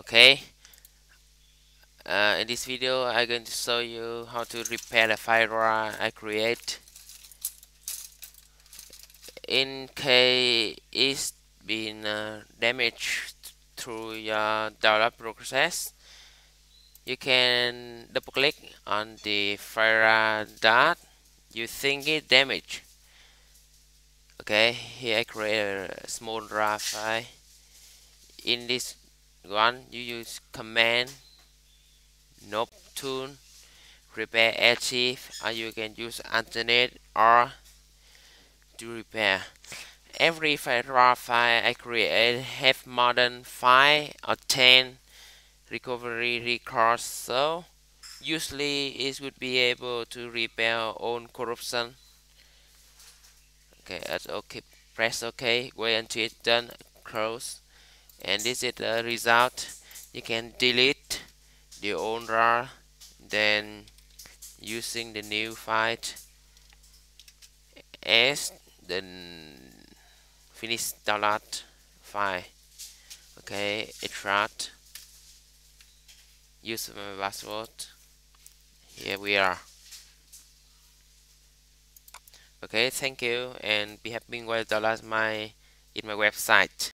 Okay, in this video I'm going to show you how to repair the file RAR I create. In case it's been damaged through your develop process, you can double click on the file RAR that you think is damaged. Okay, here I create a small RAR file. In this one, you use command nop tool repair archive, or you can use alternate or to repair. Every file RAR file I create have more than 5 or 10 recovery records, so usually it would be able to repair all corruption. Okay, that's okay. Press OK, wait until it's done, close, and this is the result. You can delete the old RAR, then using the new file as the finish download file. Okay, extract, use my password. Here we are. Okay, thank you, and be happy while download my in my website.